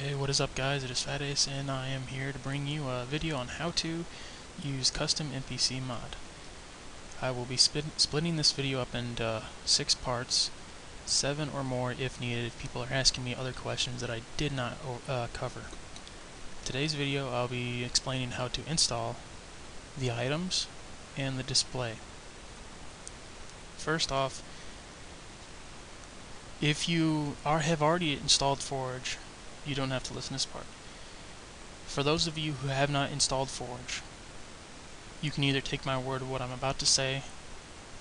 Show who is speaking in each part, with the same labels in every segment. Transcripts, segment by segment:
Speaker 1: Hey, what is up guys, it is Fat Ace and I am here to bring you a video on how to use custom NPC mod. I will be splitting this video up into 6 parts, 7 or more if needed, if people are asking me other questions that I did not cover. Today's video I'll be explaining how to install the items and the display. First off, if you have already installed Forge, you don't have to listen to this part. For those of you who have not installed Forge, you can either take my word of what I'm about to say,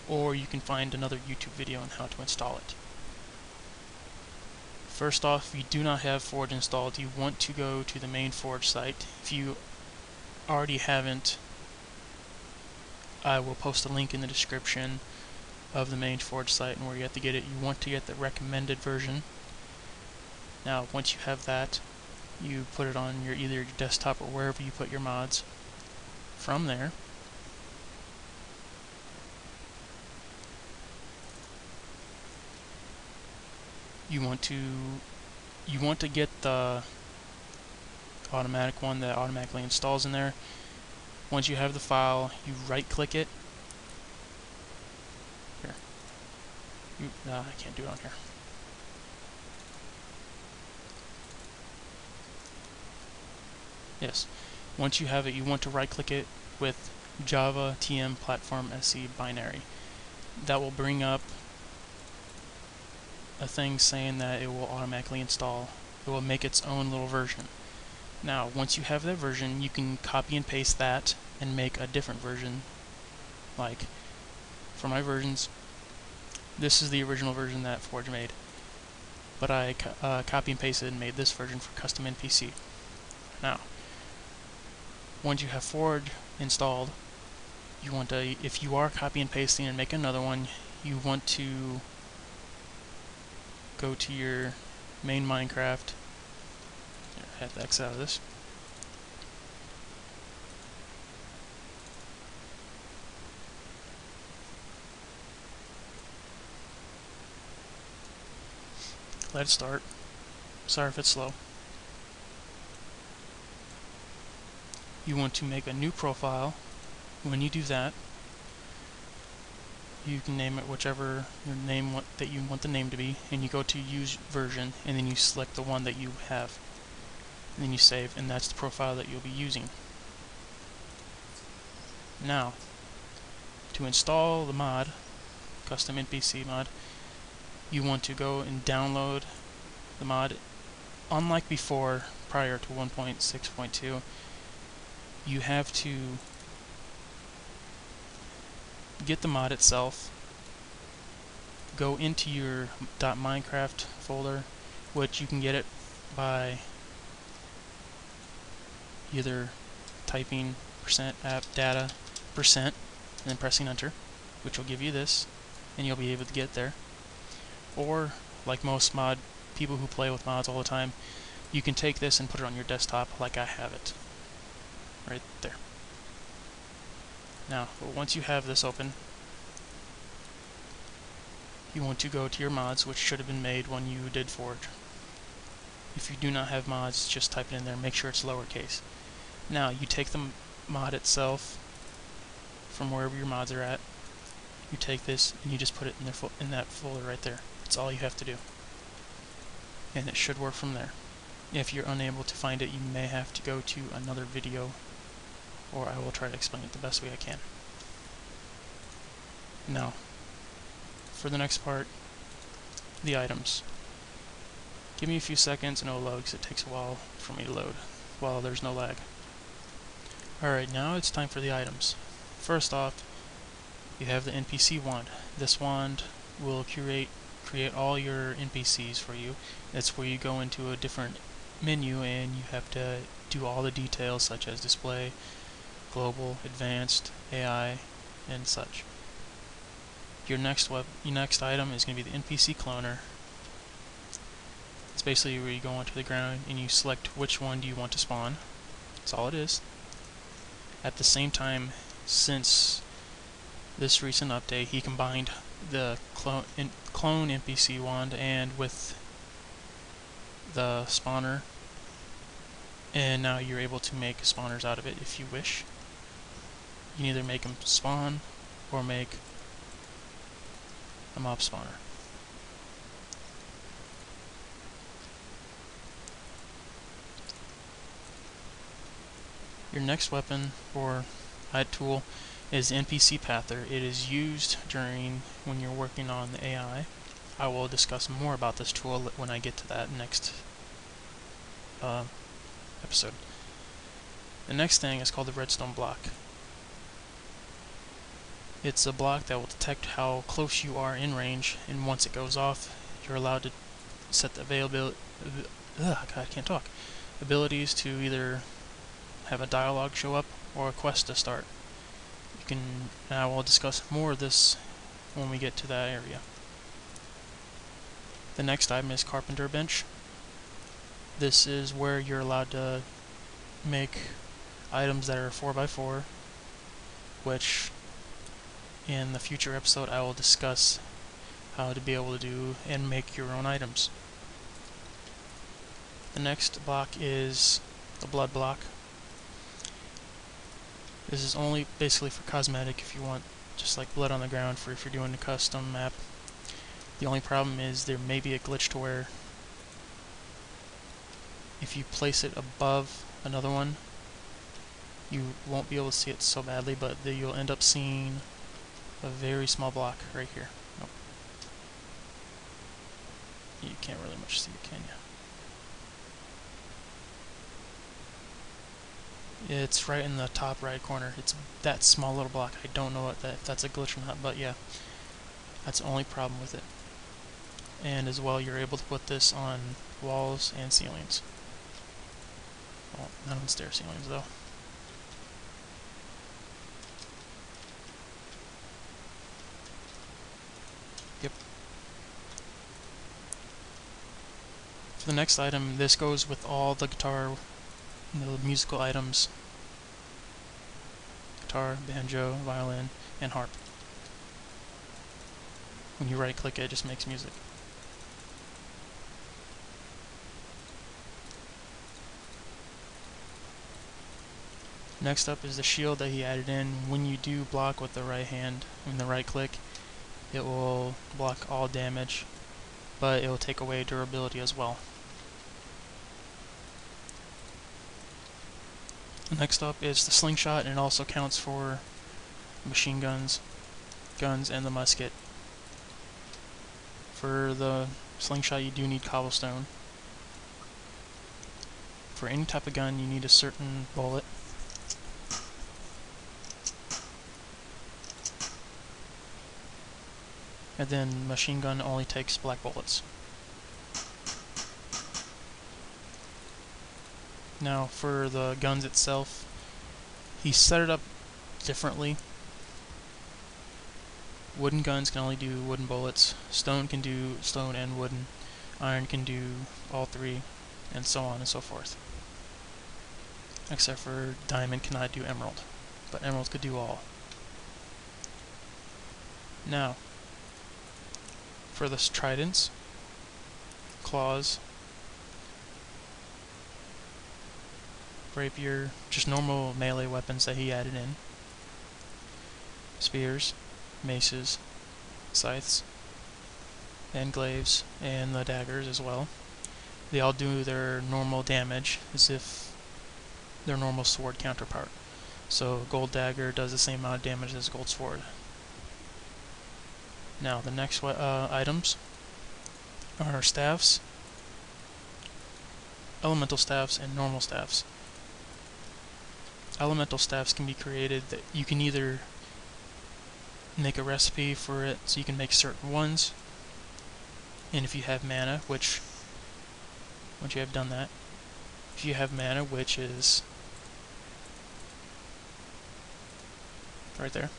Speaker 1: or you can find another YouTube video on how to install it. First off, if you do not have Forge installed, you want to go to the main Forge site. If you already haven't, I will post a link in the description of the main Forge site and where you have to get it. You want to get the recommended version. Now, once you have that, you put it on either your desktop or wherever you put your mods. From there, you want to get the automatic one that automatically installs in there. Once you have the file, you right-click it. Here, I can't do it on here. Yes. Once you have it, you want to right-click it with Java TM Platform SE binary. That will bring up a thing saying that it will automatically install. It will make its own little version. Now, once you have that version, you can copy and paste that and make a different version. Like, for my versions, this is the original version that Forge made, but I copy and pasted and made this version for custom NPC. Now, once you have Forge installed, you want to, if you are copy and pasting and make another one, you want to go to your main Minecraft. I have to X out of this. Let it start. Sorry if it's slow. You want to make a new profile. When you do that, you can name it whichever your name that you want the name to be, and you go to use version, and then you select the one that you have, and then you save, and that's the profile that you'll be using. Now, to install the mod, custom NPC mod, you want to go and download the mod. Unlike before, prior to 1.6.2, you have to get the mod itself, go into your .minecraft folder, which you can get it by either typing %app data% and then pressing enter, which will give you this, and you'll be able to get there. Or, like most people who play with mods all the time, you can take this and put it on your desktop like I have it. Right there. Now, once you have this open, you want to go to your mods, which should have been made when you did Forge. If you do not have mods, just type it in there, make sure it's lowercase. Now, you take the mod itself from wherever your mods are at, you take this and you just put it in that folder right there. That's all you have to do. And it should work from there. If you're unable to find it, you may have to go to another video, or I will try to explain it the best way I can. Now, for the next part, the items. Give me a few seconds and it'll load, because it takes a while for me to load while there's no lag. Alright, now it's time for the items. First off, you have the NPC wand. This wand will create all your NPCs for you. That's where you go into a different menu and you have to do all the details such as display, global, advanced, AI, and such. Your next item is going to be the NPC cloner. It's basically where you go onto the ground and you select which one do you want to spawn. That's all it is. At the same time, since this recent update, he combined the clone NPC wand and with the spawner And now you're able to make spawners out of it if you wish. You can either make them spawn or make a mob spawner. Your next weapon or tool is the NPC Pather. It is used when you're working on the AI. I will discuss more about this tool when I get to that next episode. The next thing is called the redstone block. It's a block that will detect how close you are in range, and once it goes off, you're allowed to set the abilities to either have a dialogue show up or a quest to start. And I will discuss more of this when we get to that area. The next item is Carpenter Bench. This is where you're allowed to make items that are 4x4, which in the future episode I will discuss how to be able to do and make your own items. The next block is the blood block. This is only basically for cosmetic if you want just like blood on the ground for if you're doing a custom map. The only problem is there may be a glitch to where if you place it above another one, you won't be able to see it so badly, but you'll end up seeing a very small block right here. Nope. You can't really much see it, can you? It's right in the top right corner. It's that small little block. I don't know if that's a glitch or not, but yeah, that's the only problem with it. And as well, you're able to put this on walls and ceilings. Well, not on stair ceilings though. Yep. For the next item, this goes with all the guitar, the musical items. Guitar, banjo, violin, and harp. When you right click it just makes music. Next up is the shield that he added in. When you do block with the right hand, and the right click, it will block all damage, but it will take away durability as well. Next up is the slingshot, and it also counts for machine guns, and the musket. For the slingshot you do need cobblestone. For any type of gun you need a certain bullet. And then machine gun only takes black bullets. Now for the guns itself, he set it up differently. Wooden guns can only do wooden bullets, stone can do stone and wooden, iron can do all three, and so on and so forth. Except for diamond cannot do emerald, but emerald could do all. Now, for the tridents, claws, rapier, just normal melee weapons that he added in, spears, maces, scythes, and glaives, and the daggers as well. They all do their normal damage as if their normal sword counterpart. So gold dagger does the same amount of damage as gold sword. Now the next items are staffs, elemental staffs, and normal staffs. Elemental staffs can be created that you can either make a recipe for it so you can make certain ones, and if you have mana, which once you have done that, if you have mana, which is right there,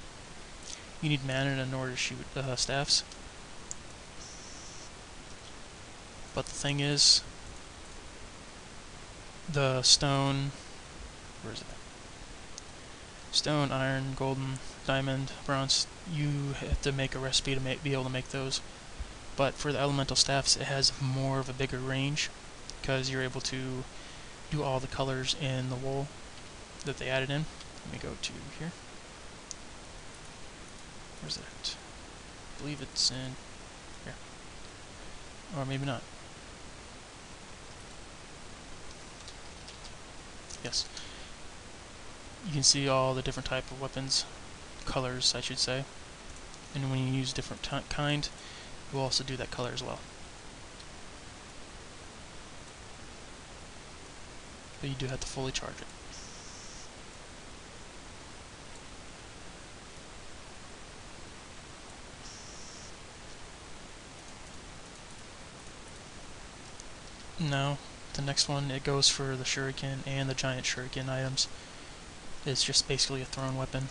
Speaker 1: you need mana in order to shoot staffs. But the thing is, the stone, where is it? Stone, iron, golden, diamond, bronze, you have to make a recipe to be able to make those. But for the elemental staffs, it has more of a bigger range, because you're able to do all the colors in the wool that they added in. Let me go to here. Where's it? I believe it's in here. Or maybe not. Yes. You can see all the different type of weapons, colors I should say. And when you use different kind, you will also do that color as well. But you do have to fully charge it. Now, the next one, it goes for the shuriken and the giant shuriken items. It's just basically a thrown weapon.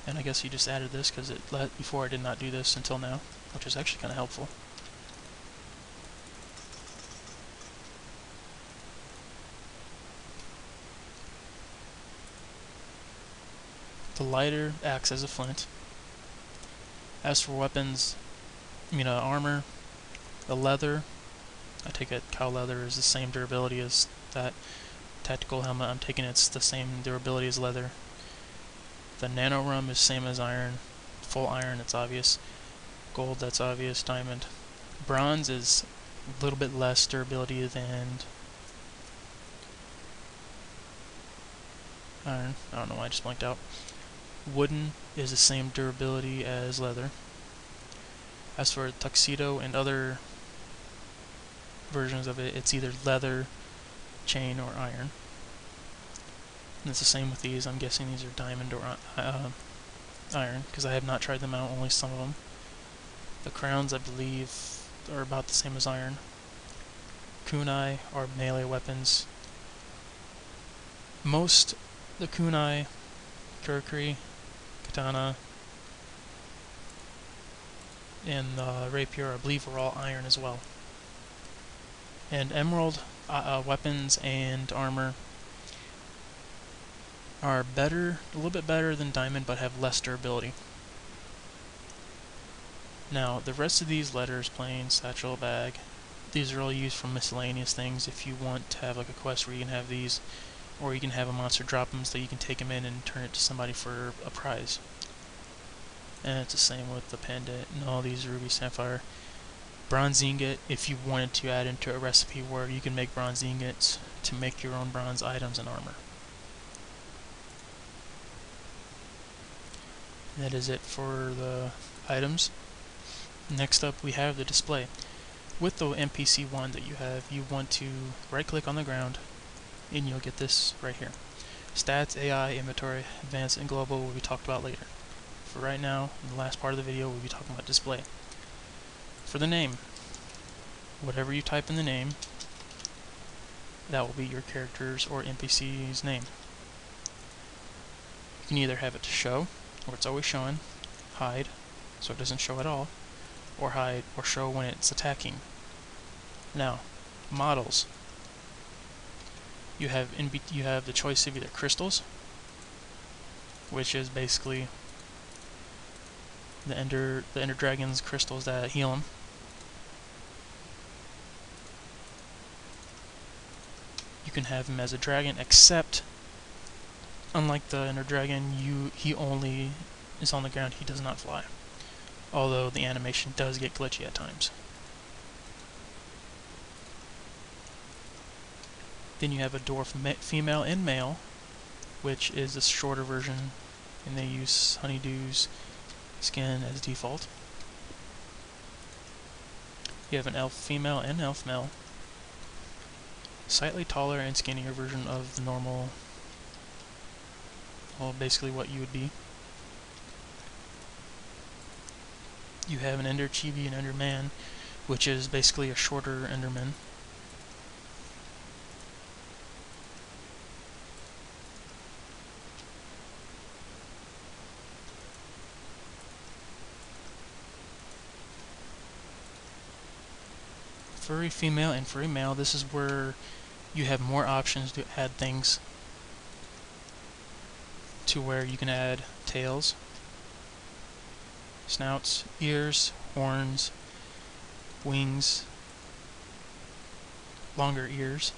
Speaker 1: And I guess you just added this because before I did not do this until now, which is actually kind of helpful. The lighter acts as a flint. As for weapons, armor, the leather, I take it cow leather is the same durability as that. Tactical helmet, I'm taking it's the same durability as leather. The nano rum is same as iron. Full iron, it's obvious. Gold, that's obvious. Diamond. Bronze is a little bit less durability than iron. I don't know why I just blanked out. Wooden is the same durability as leather. As for tuxedo and other versions of it, it's either leather, chain, or iron. And it's the same with these. I'm guessing these are diamond or iron, because I have not tried them out, only some of them. The crowns, I believe, are about the same as iron. Kunai are melee weapons. The kunai, kukri, katana, and the rapier, I believe, are all iron as well. And emerald weapons and armor are a little bit better than diamond, but have less durability. Now, the rest of these letters, plane, satchel, bag, these are all used for miscellaneous things. If you want to have like a quest where you can have these, or you can have a monster drop them so you can take them in and turn it to somebody for a prize. And it's the same with the pendant and all these ruby, sapphire. Bronze ingot, if you wanted to add into a recipe where you can make bronze ingots to make your own bronze items and armor. And that is it for the items. Next up we have the display. With the NPC one that you have, you want to right click on the ground and you'll get this right here. Stats, AI, inventory, advanced, and global will be talked about later. For right now, in the last part of the video, we'll be talking about display. For the name, whatever you type in the name, that will be your character's or NPC's name. You can either have it to show, or it's always showing, hide, so it doesn't show at all, or hide or show when it's attacking. Now, models. You have the choice of either crystals, which is basically the Ender Dragon's crystals that heal him. You can have him as a dragon, except unlike the Ender Dragon, he only is on the ground, he does not fly. Although the animation does get glitchy at times. Then you have a dwarf female and male, which is a shorter version, and they use Honeydew's skin as default. You have an elf female and elf male. Slightly taller and skinnier version of the normal, well, basically what you would be. You have an Ender Chibi and Ender Man, which is basically a shorter Enderman. Furry female and furry male, this is where you have more options to add things to where you can add tails, snouts, ears, horns, wings, longer ears.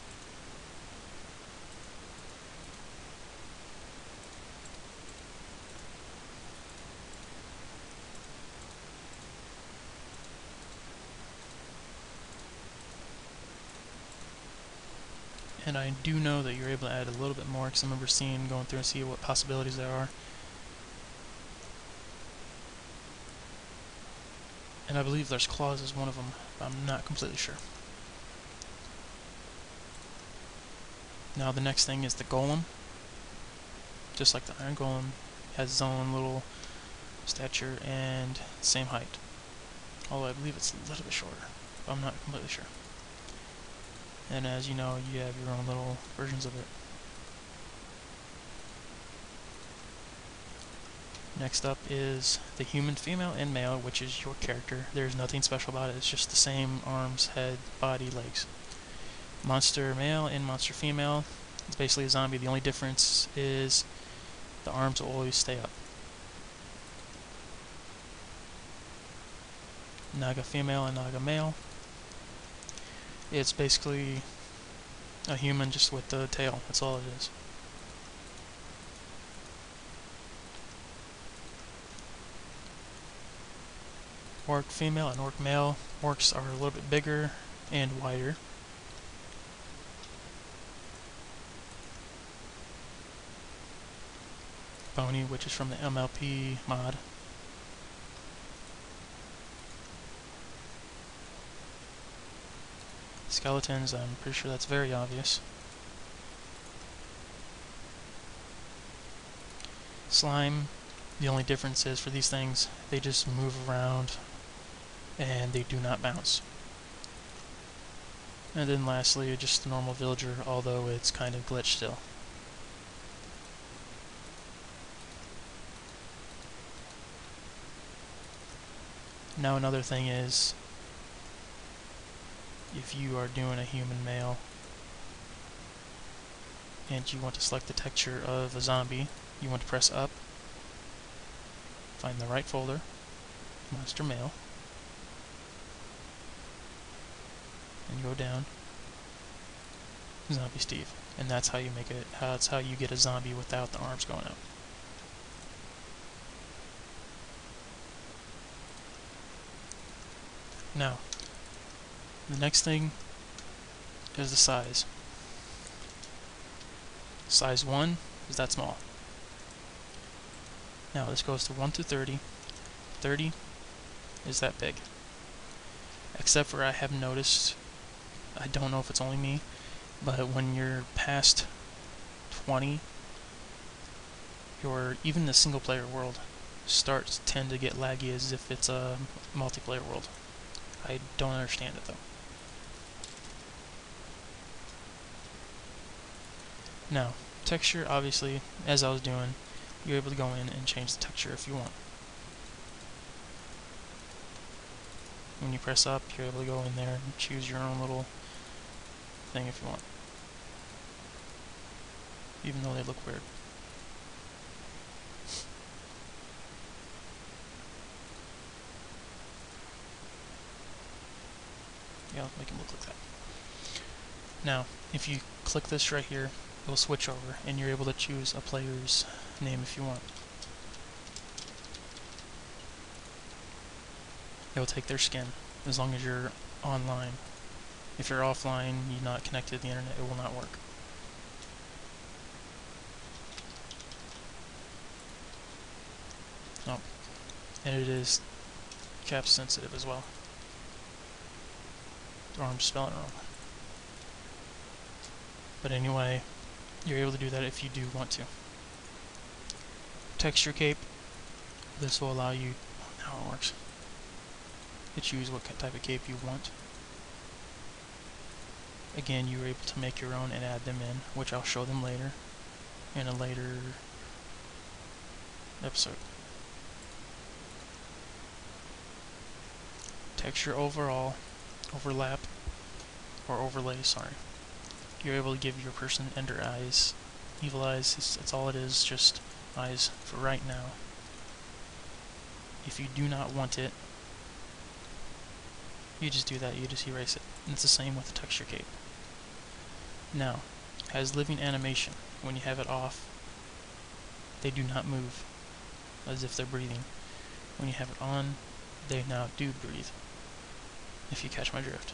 Speaker 1: And I do know that you're able to add a little bit more, because I remember going through and see what possibilities there are. And I believe there's claws as one of them, but I'm not completely sure. Now the next thing is the golem. Just like the iron golem, has its own little stature and same height. Although I believe it's a little bit shorter, but I'm not completely sure. And as you know, you have your own little versions of it. Next up is the human female and male, which is your character. There's nothing special about it, it's just the same arms, head, body, legs. Monster male and monster female, it's basically a zombie. The only difference is the arms will always stay up. Naga female and Naga male. It's basically a human just with the tail, that's all it is. Orc female and orc male. Orcs are a little bit bigger and wider. Bony, which is from the MLP mod. Skeletons, I'm pretty sure that's very obvious. Slime, the only difference is for these things, they just move around and they do not bounce. And then lastly, just the normal villager, although it's kind of glitched still. Now another thing is, if you are doing a human male and you want to select the texture of a zombie, you want to press up, find the right folder, monster male, and go down, zombie Steve, and that's how you make it. That's how you get a zombie without the arms going out. Now, the next thing is the size. Size 1 is that small. Now this goes to 1 to 30. 30 is that big. Except for I have noticed, I don't know if it's only me, but when you're past 20, even the single player world tend to get laggy as if it's a multiplayer world. I don't understand it though. Now, texture, obviously, as I was doing, you're able to go in and change the texture if you want. When you press up, you're able to go in there and choose your own little thing if you want. Even though they look weird. Yeah, make them look like that. Now, if you click this right here, it will switch over, and you're able to choose a player's name if you want. It will take their skin, as long as you're online. If you're offline, you're not connected to the internet, it will not work. Oh, and it is cap sensitive as well. Or I'm spelling it wrong. But anyway, you're able to do that if you do want to. Texture cape. This will allow you, how it works, to choose what type of cape you want. Again, you're able to make your own and add them in, which I'll show them later, in a later episode. Texture overlap, or overlay, sorry. You're able to give your person ender eyes, evil eyes, that's all it is, just eyes for right now. If you do not want it, you just do that, you just erase it. And it's the same with the texture cape. Now, has living animation. When you have it off, they do not move, as if they're breathing. When you have it on, they now do breathe, if you catch my drift.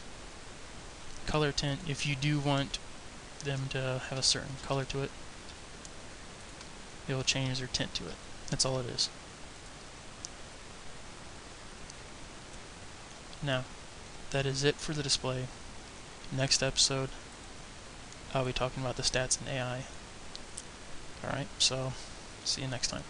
Speaker 1: Color tint, if you do want them to have a certain color to it, it will change their tint to it. That's all it is. Now, that is it for the display. Next episode, I'll be talking about the stats in AI. Alright, so see you next time.